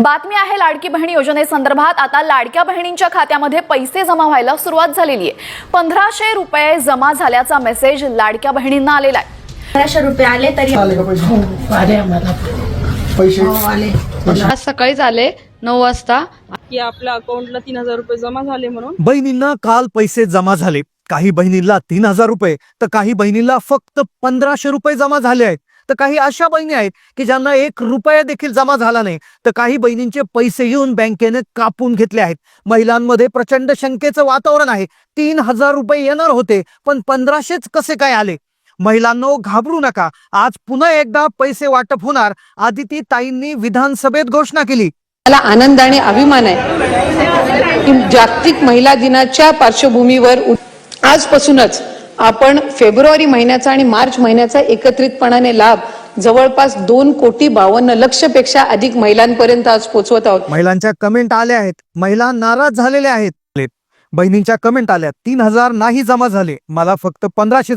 बातमी आहे लाडकी बहीण योजनेसंदर्भात। आता लाडक्या बहिणींच्या खात्यामध्ये पैसे जमा व्हायला सुरुवात झालेली आहे। 1500 रुपये जमा झाल्याचा मेसेज लाडक्या बहिणींना आलेला आहे। 1500 रुपये आले तरी आले का पैसे? आले आम्हाला पैसे आले। आज सकाळीच आले 9 वाजता की आपल्या अकाउंटला 3000 रुपये जमा झाले म्हणून। बहिणींना काल पैसे जमा झाले। काही बहिणींना 3000 रुपये तर काही बहिणींना फक्त 1500 रुपये जमा झाले आहेत। तर काही अशा बहिणी आहेत की ज्यांना 1 रुपया देखील जमा झाला नाही। तर काही बहिणींचे पैसे येऊन बँकेने कापून घेतले आहेत। महिलांमध्ये प्रचंड शंकेचं वातावरण आहे। 3000 रुपये येणार होते पण 1500च कसे काय आले? महिलांनो, घाबरू नका, आज पुन्हा एकदा पैसे वाटप होणार। आदिती ताईंनी विधानसभेत घोषणा केली। मला आनंद आणि अभिमान आहे की जागतिक महिला दिनाच्या पार्श्वभूमीवर आजपासूनच आपण फेब्रुवारी महिन्याचा आणि मार्च महिन्याचा एकत्रितपणाने लाभ जवळपास 2,52,00,000 पेक्षा अधिक महिलांपर्यंत आज पोहोचवत आहोत। महिलांच्या कमेंट आल्या आहेत। महिला नाराज झालेल्या आहेत। बहिणींच्या कमेंट आल्या, 3000 नाही जमा झाले, मला फक्त 1500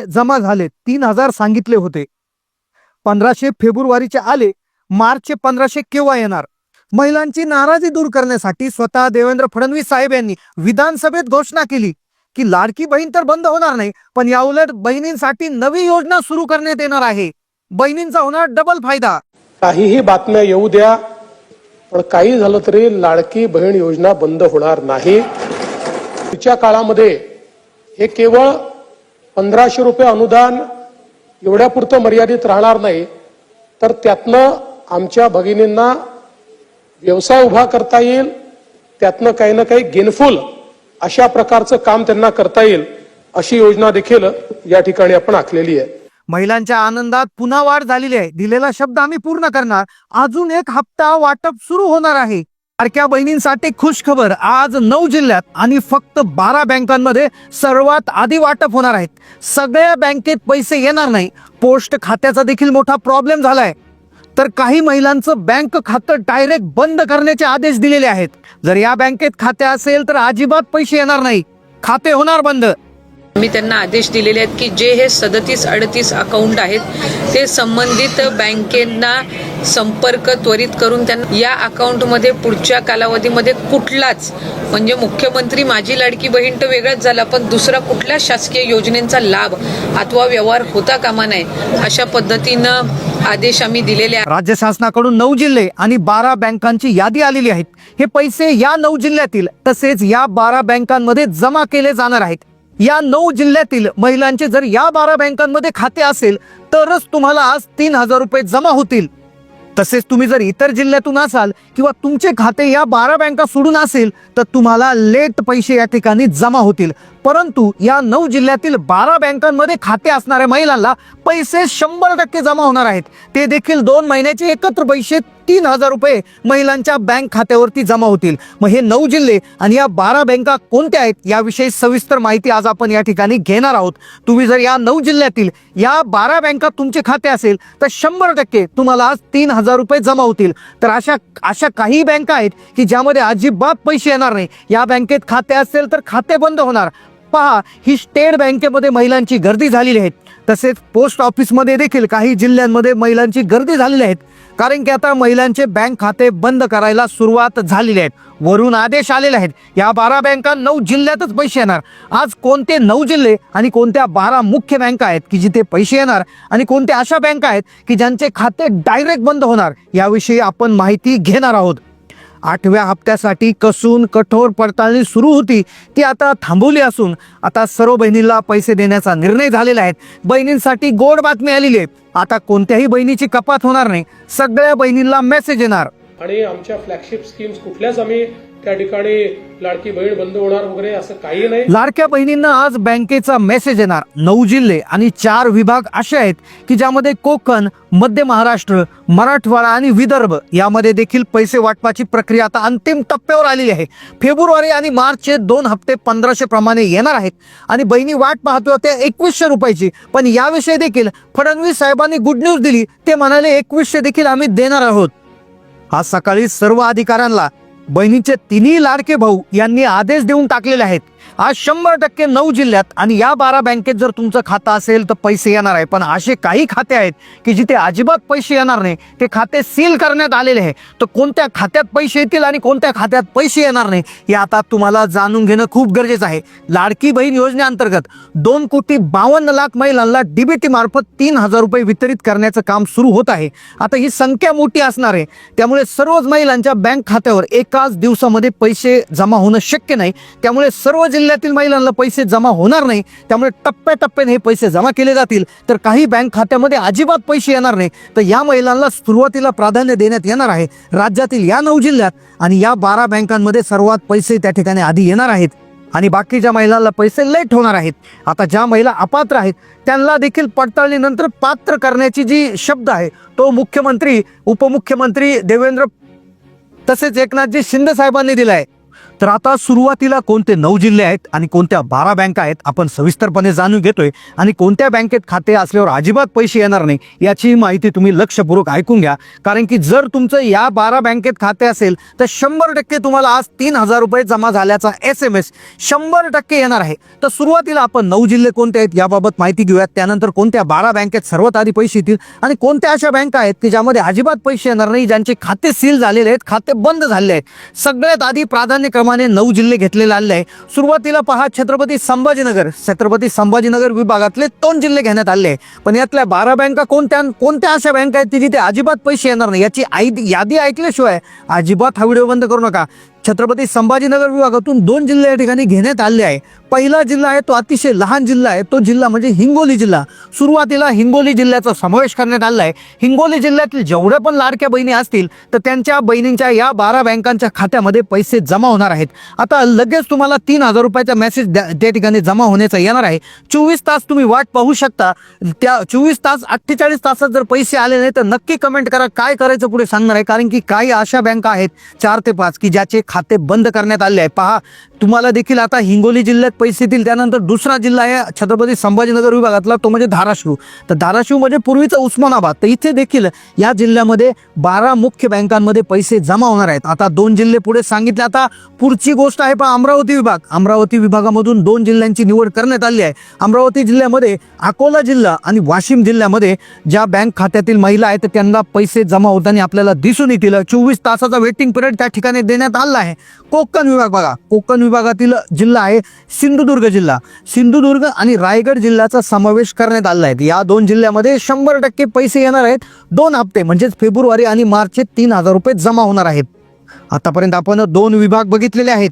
जमा झाले। 3000 सांगितले होते। 1500 फेब्रुवारीचे आले, मार्चचे 1500 केव्हा येणार? महिलांची नाराजी दूर करण्यासाठी स्वतः देवेंद्र फडणवीस साहेब यांनी विधानसभेत घोषणा केली की लाडकी बहीण तर बंद होणार नाही, पण याउलट बहिणींसाठी नवी योजना सुरू करण्यात येणार आहे। बहिणींचा होणार डबल फायदा। काहीही बातम्या येऊ द्या, पण काही झालं तरी लाडकी बहीण योजना बंद होणार नाही। पुढच्या काळामध्ये हे केवळ 1500 रुपये अनुदान एवढ्यापुरतं मर्यादित राहणार नाही, तर त्यातनं आमच्या भगिनींना व्यवसाय उभा करता येईल, त्यातनं काही ना काही गेनफुल अशा प्रकारचं काम त्यांना करता येईल, अशी योजना देखील या ठिकाणी आपण आखलेली आहे। महिलांच्या आनंदात पुन्हा वाढ झालेली आहे। दिलेला शब्द आम्ही पूर्ण करणार। अजून 1 हप्ता वाटप सुरू होणार आहे। लाडक्या बहिणींसाठी खुश खबर, आज 9 जिल्ह्यात आणि फक्त 12 बँकांमध्ये सर्वात आधी वाटप होणार आहेत। सगळ्या बँकेत पैसे येणार नाही। पोस्ट खात्याचा देखील मोठा प्रॉब्लेम झालाय। तर काही महिलांचं बँक खातं डायरेक्ट बंद करण्याचे आदेश दिलेले आहेत। जर या बँकेत खाते असेल तर अजिबात पैसे येणार नाही, खाते होणार बंद। मी त्यांना आदेश दिलेले आहेत की जे हे 37-38 अकाउंट आहेत ते संबंधित बँकेंना संपर्क त्वरित करून त्यांना या अकाउंटमध्ये पुढच्या कालावधीमध्ये कुठलाच म्हणजे मुख्यमंत्री माझी लाडकी बहीण तर वेगळाच झाला, पण दुसरा कुठल्या शासकीय योजनेचा लाभ अथवा व्यवहार होता कामा नये, अशा पद्धतीनं आदेश आम्ही दिलेले आहेत। राज्य शासनाकडून 9 जिल्हे आणि 12 बँकांची यादी आलेली आहे। हे पैसे या 9 जिल्ह्यातील तसेच या 12 बँकांमध्ये जमा केले जाणार आहेत। या 9 जिल्ह्यातील महिलांचे जर या 12 बँकांमध्ये खाते असेल तरच तुम्हाला आज 3000 रुपये जमा होतील। तसेच तुम्ही जर इतर जिल्ह्यातून असाल किंवा तुमचे खाते या 12 बँका सोडून असेल तर तुम्हाला लेट पैसे या ठिकाणी जमा होतील। परंतु या 9 जिल्ह्यातील 12 बँकांमध्ये खाते असणाऱ्या महिलांना पैसे 100% जमा होणार आहेत। ते देखील 2 महिन्याचे एकत्र पैसे 3000 रुपये महिलांच्या बँक खात्यावरती जमा होतील। मग हे 9 जिल्हे आणि या 12 बँका कोणत्या आहेत याविषयी सविस्तर माहिती आज आपण या ठिकाणी घेणार आहोत। तुम्ही जर या 9 जिल्ह्यातील या 12 बँकात तुमचे खाते असेल तर 100% तुम्हाला आज 3000 रुपये जमा होतील। तर अशा काही बँका आहेत की ज्यामध्ये अजिबात पैसे येणार नाही। या बँकेत खाते असेल तर खाते बंद होणार। पहा, ही स्टेट बँकेमध्ये महिलांची गर्दी झालेली आहे। तसेच पोस्ट ऑफिसमध्ये देखील काही जिल्ह्यांमध्ये महिलांची गर्दी झालेली आहे, कारण की आता महिलांचे बँक खाते बंद करायला सुरुवात झालेली आहे। वरून आदेश आलेले आहेत। या 12 बँका 9 जिल्ह्यातच पैसे येणार। आज कोणते 9 जिल्हे आणि कोणत्या 12 मुख्य बँका आहेत की जिथे पैसे येणार आणि कोणत्या अशा बँका आहेत की ज्यांचे खाते डायरेक्ट बंद होणार, याविषयी आपण माहिती घेणार आहोत। 8व्या हप्त्यासाठी कसून कठोर पडताळणी सुरू होती, ती आता थांबवली असून आता सर्व बहिणींना पैसे देण्याचा निर्णय झालेला आहे। बहिणींसाठी गोड बातमी आलेली आहे। आता कोणत्याही बहिणीची कपात होणार नाही, सगळ्या बहिणींना मेसेज येणार। आणि आमच्या फ्लॅगशिप स्कीम्स कुठल्याच आम्ही त्या ठिकाणी लाडकी बहीण बंद होणार वगैरे असं काही नाही। लाडक्या बहिणींना आज बँकेचा मेसेज येणार। 9 जिल्हे आणि 4 विभाग असे आहेत की ज्यामध्ये कोकण, मध्य महाराष्ट्र, मराठवाडा आणि विदर्भ यामध्ये देखील पैसे वाटपाची प्रक्रिया आता अंतिम टप्प्यावर आलेली आहे। फेब्रुवारी आणि मार्चचे 2 हप्ते 1500 प्रमाणे येणार आहेत आणि बहिणी वाट पाहतो त्या 2100 रुपयाची। पण याविषयी देखील फडणवीस साहेबांनी गुड न्यूज दिली। ते म्हणाले 2100 देखील आम्ही देणार आहोत। आज सकाळी सर्व अधिकाऱ्यांना बहिणीचे 3 लाडके भाऊ यांनी आदेश देऊन टाकलेले आहेत। आज 100% 9 जिल्ह्यात आणि या 12 बँकेत जर तुमचं खातं असेल तर पैसे येणार आहे. पण असे काही खाते आहेत की जिथे अजिबात पैसे येणार नाही, ते खाते सील करण्यात आलेले आहे. तर कोणत्या खात्यात पैसे येतील आणि कोणत्या खात्यात पैसे येणार नाही हे आता तुम्हाला जाणून घेणं खूप गरजेचं आहे. लाडकी बहीण योजनेअंतर्गत 2,52,00,000 महिलांना डीबीटी मार्फत 3,000 रुपये वितरित करण्याचं काम सुरू होत आहे. आता ही संख्या मोठी असणार आहे, त्यामुळे सर्वच महिलांच्या बँक खात्यावर एकाच दिवसामध्ये पैसे जमा होणं शक्य नाही. त्यामुळे सर्व जिल्ह्यातील महिलांना पैसे जमा होणार नाही. त्यामुळे टप्प्याटप्प्याने हे पैसे जमा केले जातील. तर काही बँक खात्यामध्ये अजिबात पैसे येणार नाही. तर या महिलांना सुरुवातीला प्राधान्य देण्यात येणार आहे. राज्यातील या 9 जिल्ह्यात आणि या 12 बँकांमध्ये सर्वात पैसे त्या ठिकाणी आधी येणार आहेत आणि बाकीच्या महिलांना पैसे लेट होणार आहेत. आता ज्या महिला अपात्र आहेत त्यांना देखील पडताळणीनंतर पात्र करण्याची जी शब्द आहे तो मुख्यमंत्री, उपमुख्यमंत्री देवेंद्र तसेच एकनाथजी शिंदे साहेबांनी दिला आहे. तर आता सुरुवातीला कोणते 9 जिल्हे आहेत आणि कोणत्या 12 बँका आहेत आपण सविस्तरपणे जाणून घेतोय. आणि कोणत्या बँकेत खाते असल्यावर अजिबात पैसे येणार नाही याची माहिती तुम्ही लक्षपूर्वक ऐकून घ्या. कारण की जर तुमचं या 12 बँकेत खाते असेल तर 100% तुम्हाला आज 3,000 रुपये जमा झाल्याचा SMS 100% येणार आहे. तर सुरुवातीला आपण 9 जिल्हे कोणते आहेत याबाबत माहिती घेऊयात. त्यानंतर कोणत्या 12 बँकेत सर्वात आधी पैसे येतील आणि कोणत्या अशा बँका आहेत की ज्यामध्ये अजिबात पैसे येणार नाही, ज्यांचे खाते सील झालेले आहेत, खाते बंद झालेले आहेत. सगळ्यात आधी प्राधान्यक्रमाने 9 जिल्हे घेतलेले आले आहे. सुरुवातीला पहा, छत्रपती संभाजीनगर विभागातले 2 जिल्हे घेण्यात आले आहे. पण यातल्या 12 बँका कोणत्या अशा बँका आहेत की जिथे अजिबात पैसे येणार नाही याची यादी ऐकल्याशिवाय अजिबात हा व्हिडिओ बंद करू नका. छत्रपती संभाजीनगर विभागातून 2 जिल्हे या ठिकाणी घेण्यात आले आहे. पहिला जिल्हा आहे तो अतिशय लहान जिल्हा आहे, तो जिल्हा म्हणजे हिंगोली जिल्हा. सुरुवातीला हिंगोली जिल्ह्याचा समावेश करण्यात आला आहे. हिंगोली जिल्ह्यातील जेवढ्या पण लाडक्या बहिणी असतील तर त्यांच्या बहिणींच्या या 12 बँकांच्या खात्यामध्ये पैसे जमा होणार आहेत. आता लगेच तुम्हाला 3,000 रुपयाचा मेसेज त्या ठिकाणी जमा होण्याचा येणार आहे. 24 तास तुम्ही वाट पाहू शकता. त्या 24 तास 48 तासात जर पैसे आले नाही तर नक्की कमेंट करा, काय करायचं पुढे सांगणार आहे. कारण की काही अशा बँका आहेत 4 ते 5 की ज्याचे खाते बंद करण्यात आले आहे. पहा, तुम्हाला देखील आता हिंगोली जिल्ह्यात पैसे येतील. त्यानंतर दुसरा जिल्हा आहे छत्रपती संभाजीनगर विभागातला, तो म्हणजे धाराशिव. तर धाराशिव म्हणजे पूर्वीचं उस्मानाबाद. तर इथे देखील या जिल्ह्यामध्ये 12 मुख्य बँकांमध्ये पैसे जमा होणार आहेत. आता 2 जिल्हे पुढे सांगितले. आता पुढची गोष्ट आहे पहा, अमरावती विभागामधून 2 जिल्ह्यांची निवड करण्यात आली आहे. अमरावती जिल्ह्यामध्ये अकोला जिल्हा आणि वाशिम जिल्ह्यामध्ये ज्या बँक खात्यातील महिला आहेत त्यांना पैसे जमा होताना आपल्याला दिसून येतील. 24 तासाचा वेटिंग पिरियड त्या ठिकाणी देण्यात आला आहे. कोकण विभाग बघा, कोकण विभागातील जिल्हा आहे सिंधुदुर्ग जिल्हा. सिंधुदुर्ग आणि रायगड जिल्ह्याचा समावेश करण्यात आला आहे. या 2 जिल्ह्यामध्ये 100% पैसे येणार आहेत. 2 हप्ते म्हणजेच फेब्रुवारी आणि मार्चचे 3,000 रुपये जमा होणार आहेत. आतापर्यंत आपण 2 विभाग बघितलेले आहेत.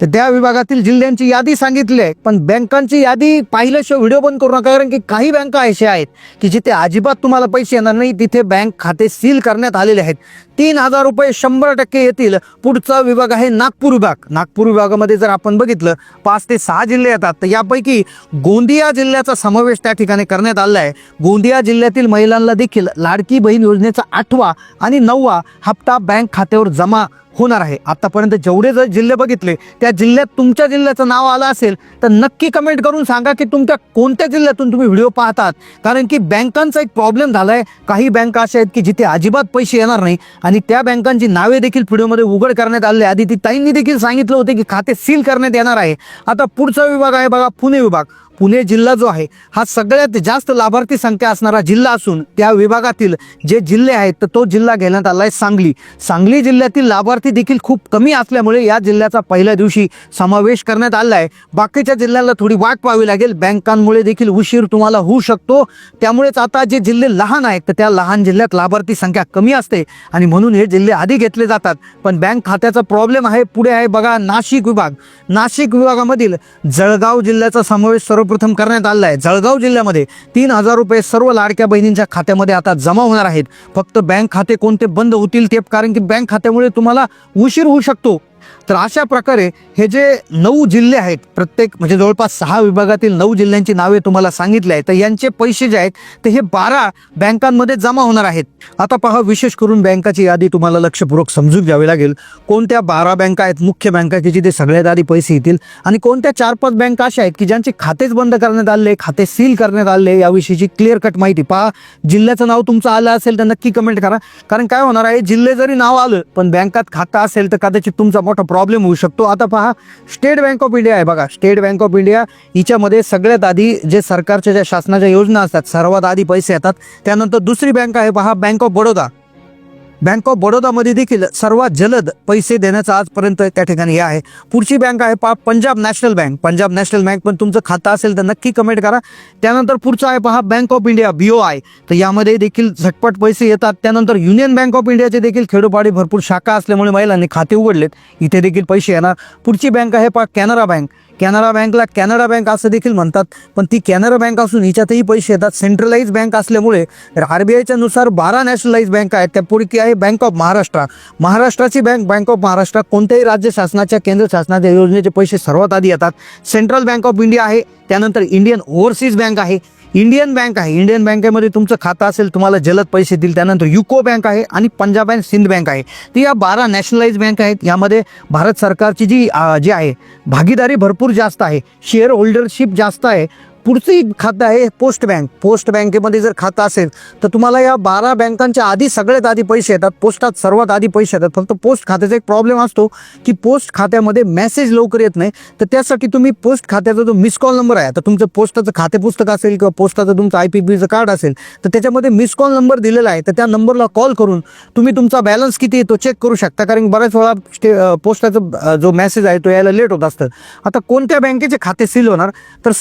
तर त्या विभागातील जिल्ह्यांची यादी सांगितली आहे. पण बँकांची यादी पाहिल्याशिवाय व्हिडिओ बंद करू नका. कारण की काही बँका अशा आहेत की जिथे अजिबात तुम्हाला पैसे येणार नाही, तिथे बँक खाते सील करण्यात आलेले आहेत. 3,000 रुपये 100% येतील. पुढचा विभाग आहे नागपूर विभाग. नागपूर विभागामध्ये जर आपण बघितलं 5 ते 6 जिल्हे येतात. तर यापैकी गोंदिया जिल्ह्याचा समावेश त्या ठिकाणी करण्यात आला आहे. गोंदिया जिल्ह्यातील महिलांना देखील लाडकी बहीण योजनेचा 8वा आणि 9वा हप्ता बँक खात्यावर जमा होणार आहे. आतापर्यंत जेवढे जर जिल्हे बघितले त्या जिल्ह्यात तुमच्या जिल्ह्याचं नाव आलं असेल तर नक्की कमेंट करून सांगा की तुमच्या कोणत्या जिल्ह्यातून तुम्ही व्हिडिओ पाहतात. कारण की बँकांचा एक प्रॉब्लेम झाला आहे. काही बँका अशा आहेत की जिथे अजिबात पैसे येणार नाही आणि त्या बँकांची नावे देखील व्हिडिओमध्ये उघड करण्यात आले. आधी ती ताईंनी देखील सांगितलं होते की खाते सील करण्यात येणार आहे. आता पुढचा विभाग आहे बघा, पुणे विभाग. पुणे जिल्हा जो आहे हा सगळ्यात जास्त लाभार्थी संख्या असणारा जिल्हा असून त्या विभागातील जे जिल्हे आहेत तर तो जिल्हा घेण्यात आला आहे सांगली. सांगली जिल्ह्यातील लाभार्थी देखील खूप कमी असल्यामुळे या जिल्ह्याचा पहिल्या दिवशी समावेश करण्यात आला आहे. बाकीच्या जिल्ह्याला थोडी वाट पाहावी लागेल. बँकांमुळे देखील उशीर तुम्हाला होऊ शकतो. त्यामुळेच आता जे जिल्हे लहान आहेत तर त्या लहान जिल्ह्यात लाभार्थी संख्या कमी असते आणि म्हणून हे जिल्हे आधी घेतले जातात. पण बँक खात्याचा प्रॉब्लेम आहे. पुढे आहे बघा नाशिक विभाग. नाशिक विभागामधील जळगाव जिल्ह्याचा समावेश प्रथम करण्यात आला आहे. जळगाव जिल्ह्यामध्ये 3,000 रुपये सर्व लाडक्या बहिणींच्या खात्यामध्ये आता जमा होणार आहेत. फक्त बँक खाते कोणते बंद होतील ते, कारण की बँक खात्यामुळे तुम्हाला उशीर होऊ शकतो. तर अशा प्रकारे हे जे 9 जिल्हे आहेत, प्रत्येक म्हणजे जवळपास 6 विभागातील 9 जिल्ह्यांची नावे तुम्हाला सांगितली आहेत. तर यांचे पैसे जे आहेत ते हे 12 बँकांमध्ये जमा होणार आहेत. आता पहा, विशेष करून बँकाची यादी तुम्हाला लक्षपूर्वक समजून घ्यावी लागेल. कोणत्या 12 बँका आहेत मुख्य बँका की जिथे सगळ्यात आधी पैसे येतील आणि कोणत्या 4-5 बँका अशा आहेत की ज्यांचे खातेच बंद करण्यात आले, खाते सील करण्यात आले. याविषयीची क्लिअर कट माहिती पहा. जिल्ह्याचं नाव तुमचं आलं असेल तर नक्की कमेंट करा. कारण काय होणार आहे, जिल्हे जरी नाव आलं पण बँकात खातं असेल तर कदाचित तुमचा मोठा प्रॉब्लेम होऊ शकतो. आता पहा, स्टेट बँक ऑफ इंडिया आहे बघा. स्टेट बँक ऑफ इंडिया हिच्यामध्ये सगळ्यात आधी जे सरकारच्या ज्या शासनाच्या योजना असतात सर्वात आधी पैसे येतात. त्यानंतर दुसरी बँक आहे पहा, Bank of Baroda. Bank of बडोदामध्ये देखील सर्वात जलद पैसे देण्याचं आजपर्यंत त्या ठिकाणी हे आहे. पुढची बँक आहे पहा, Punjab national bank. Punjab national bank पण तुमचं खातं असेल तर नक्की कमेंट करा. त्यानंतर पुढचं आहे पहा, बँक ऑफ इंडिया BOI. तर यामध्ये देखील झटपट पैसे येतात. त्यानंतर युनियन बँक ऑफ इंडियाचे देखील खेडोपाडी भरपूर शाखा असल्यामुळे महिलांनी खाते उघडलेत, इथे देखील पैसे येणार. पुढची बँक आहे पहा, कॅनरा बँक. कॅनरा बँकला कॅनरा बँक असं देखील म्हणतात, पण ती कॅनरा बँक असून हिच्यातही पैसे येतात. सेंट्रलाइज बँक असल्यामुळे RBIच्या नुसार 12 नॅशनलाइज बँक आहेत. त्यापैकी आहे बँक ऑफ महाराष्ट्र. महाराष्ट्राची बँक ऑफ महाराष्ट्र कोणत्याही राज्य शासनाच्या केंद्र शासनाच्या योजनेचे पैसे सर्वात आधी येतात. सेंट्रल बँक ऑफ इंडिया आहे. त्यानंतर इंडियन ओव्हरसीज बँक आहे. इंडियन बँक आहे. इंडियन बँकेमध्ये तुमचं खातं असेल तुम्हाला जलद पैसे देईल. त्यानंतर युको बँक आहे आणि पंजाब अँड सिंध बँक आहे. तर या 12 नॅशनलाइज बँक आहेत. यामध्ये भारत सरकारची जी आहे भागीदारी भरपूर जास्त आहे, शेअर होल्डरशिप जास्त आहे. पुढची खातं आहे पोस्ट बँक. पोस्ट बँकेमध्ये जर खातं असेल तर तुम्हाला या 12 बँकांच्या आधी सगळ्यात आधी पैसे येतात. पोस्टात सर्वात आधी पैसे येतात. फक्त पोस्ट खात्याचा एक प्रॉब्लेम असतो की पोस्ट खात्यामध्ये मेसेज लवकर येत नाही. तर त्यासाठी तुम्ही पोस्ट खात्याचा जो मिस कॉल नंबर आहे, आता तुमचं पोस्टाचं खाते पुस्तक असेल किंवा पोस्टाचं तुमचं IPPचं कार्ड असेल तर त्याच्यामध्ये मिस कॉल नंबर दिलेला आहे. तर त्या नंबरला कॉल करून तुम्ही तुमचा बॅलन्स किती आहे तो चेक करू शकता. कारण बऱ्याच वेळा पोस्टाचा जो मेसेज आहे तो यायला लेट होत असतं. आता कोणत्या बँकेचे खाते सील होणार तर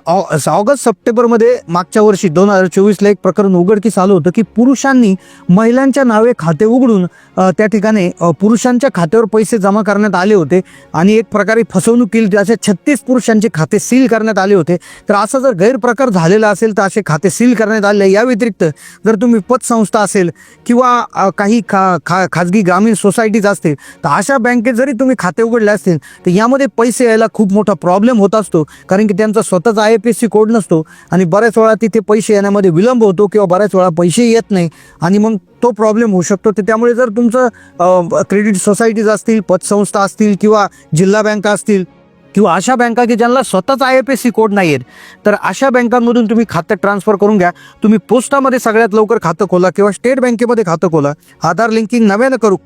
ऑगस्ट सप्टेंबरमध्ये मागच्या वर्षी 2024ला एक प्रकरण उघडकीस आलं होतं की पुरुषांनी महिलांच्या नावे खाते उघडून त्या ठिकाणी पुरुषांच्या खात्यावर पैसे जमा करण्यात आले होते आणि एक प्रकारे फसवणूक केली. असे 36 पुरुषांचे खाते सील करण्यात आले होते. तर असा जर गैरप्रकार झालेला असेल तर असे खाते सील करण्यात आले. या व्यतिरिक्त जर तुम्ही पतसंस्था असेल किंवा काही खाजगी ग्रामीण सोसायटीज असतील तर अशा बँकेत जरी तुम्ही खाते उघडले असतील तर यामध्ये पैसे यायला खूप मोठा प्रॉब्लेम होत असतो. कारण की त्यांचा स्वतःचा IFSC कोड नसतो आणि बऱ्याच वेळा तिथे पैसे येण्यामध्ये विलंब होतो किंवा बऱ्याच वेळा पैसे येत नाही आणि मग तो प्रॉब्लेम होऊ शकतो. तर त्यामुळे जर तुमचं क्रेडिट सोसायटीज असतील, पतसंस्था असतील किंवा जिल्हा बँका असतील किंवा अशा बँका की ज्यांना स्वतःच IFSC कोड नाही आहेत तर अशा बँकांमधून तुम्ही खातं ट्रान्सफर करून घ्या. तुम्ही पोस्टामध्ये सगळ्यात लवकर खातं खोला किंवा स्टेट बँकेमध्ये खातं खोला. आधार लिंकिंग नव्यानं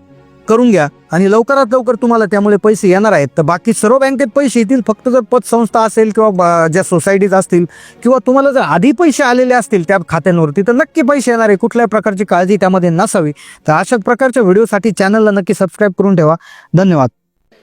करून घ्या आणि लवकरात लवकर तुम्हाला त्यामुळे पैसे येणार आहेत. तर बाकी सर्व बँकेत पैसे येतील. फक्त जर पतसंस्था असेल किंवा ज्या सोसायटीज असतील किंवा तुम्हाला जर आधी पैसे आलेले असतील त्या खात्यांवरती तर नक्की पैसे येणार आहे. कुठल्याही प्रकारची काळजी त्यामध्ये नसावी. तर अशा प्रकारच्या व्हिडिओसाठी चॅनलला नक्की सबस्क्राईब करून ठेवा. धन्यवाद.